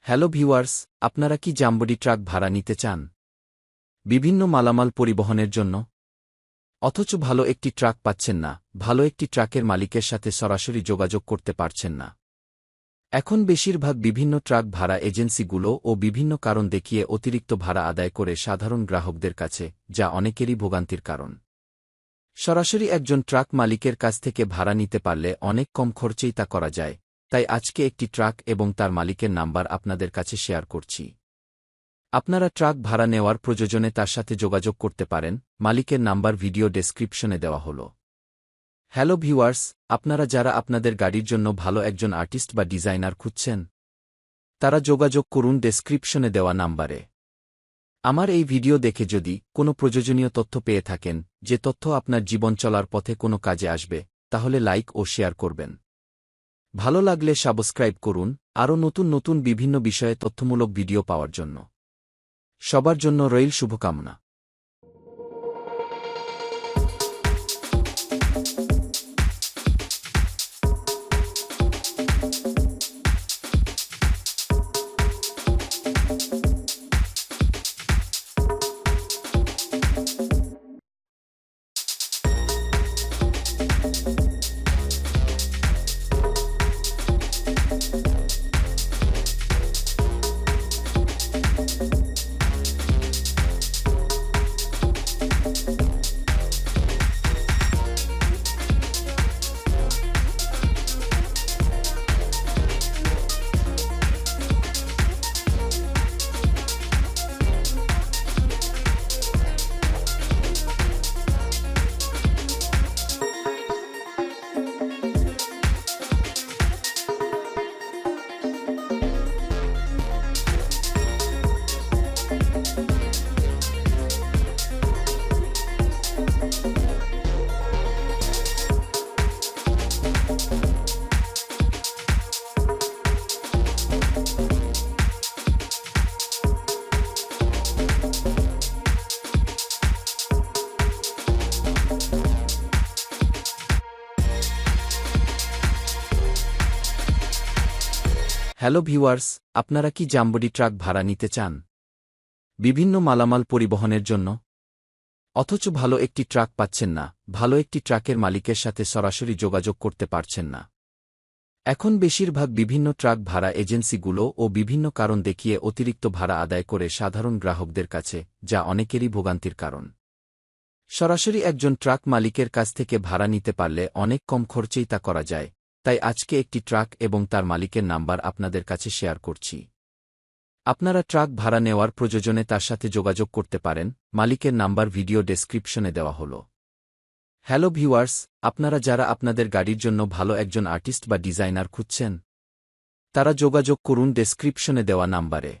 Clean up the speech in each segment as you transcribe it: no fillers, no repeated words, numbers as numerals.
Hello viewers, আপনারা কি জাম্বডি truck ভাড়া নিতে চান বিভিন্ন মালামাল পরিবহনের জন্য? অথচ ভালো একটি ট্রাক পাচ্ছেন না, ভালো একটি ট্রাকের মালিকের সাথে সরাসরি যোগাযোগ করতে পারছেন না। এখন বেশিরভাগ বিভিন্ন ট্রাক ভাড়া এজেন্সিগুলো ও বিভিন্ন কারণ দেখিয়ে অতিরিক্ত ভাড়া আদায় করে সাধারণ গ্রাহকদের কাছে, যা অনেকেরই ভোগান্তির কারণ। সরাসরি একজন ট্রাক মালিকের কাছ থেকে ভাড়া নিতে পারলে অনেক কম খরচেই তা করা যায়, তাই আজকে একটি ট্রাক এবং তার মালিকের নাম্বার আপনাদের কাছে শেয়ার করছি। আপনারা ট্রাক ভাড়া নেওয়ার প্রয়োজনে তার সাথে যোগাযোগ করতে পারেন, মালিকের নাম্বার ভিডিও ডেসক্রিপশনে দেওয়া হল। হ্যালো ভিউয়ার্স, আপনারা যারা আপনাদের গাড়ির জন্য ভালো একজন আর্টিস্ট বা ডিজাইনার খুঁজছেন, তারা যোগাযোগ করুন ডেসক্রিপশনে দেওয়া নাম্বারে। আমার এই ভিডিও দেখে যদি কোনো প্রয়োজনীয় তথ্য পেয়ে থাকেন, যে তথ্য আপনার জীবন চলার পথে কোনো কাজে আসবে, তাহলে লাইক ও শেয়ার করবেন। ভালো লাগলে সাবস্ক্রাইব করুন আরও নতুন নতুন বিভিন্ন বিষয়ে তথ্যমূলক ভিডিও পাওয়ার জন্য। সবার জন্য রইল শুভকামনা। হ্যালো ভিউয়ার্স, আপনারা কি জাম্বডি ট্রাক ভাড়া নিতে চান বিভিন্ন মালামাল পরিবহনের জন্য? অথচ ভালো একটি ট্রাক পাচ্ছেন না, ভালো একটি ট্রাকের মালিকের সাথে সরাসরি যোগাযোগ করতে পারছেন না। এখন বেশিরভাগ বিভিন্ন ট্রাক ভাড়া এজেন্সিগুলো ও বিভিন্ন কারণ দেখিয়ে অতিরিক্ত ভাড়া আদায় করে সাধারণ গ্রাহকদের কাছে, যা অনেকেরই ভোগান্তির কারণ। সরাসরি একজন ট্রাক মালিকের কাছ থেকে ভাড়া নিতে পারলে অনেক কম খরচেই তা করা যায়, তাই আজকে একটি ট্রাক এবং তার মালিকের নাম্বার আপনাদের কাছে শেয়ার করছি। আপনারা ট্রাক ভাড়া নেওয়ার প্রয়োজনে তার সাথে যোগাযোগ করতে পারেন, মালিকের নাম্বার ভিডিও ডেসক্রিপশনে দেওয়া হল। হ্যালো ভিউয়ার্স, আপনারা যারা আপনাদের গাড়ির জন্য ভালো একজন আর্টিস্ট বা ডিজাইনার খুঁজছেন, তারা যোগাযোগ করুন ডেসক্রিপশনে দেওয়া নাম্বারে।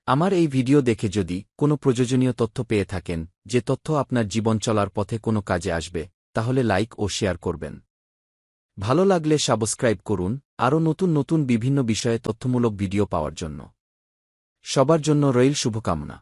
আমার এই ভিডিও দেখে যদি কোনো প্রয়োজনীয় তথ্য পেয়ে থাকেন, যে তথ্য আপনার জীবন চলার পথে কোনো কাজে আসবে, তাহলে লাইক ও শেয়ার করবেন। ভালো লাগলে সাবস্ক্রাইব করুন আরও নতুন নতুন বিভিন্ন বিষয়ে তথ্যমূলক ভিডিও পাওয়ার জন্য। সবার জন্য রইল শুভকামনা।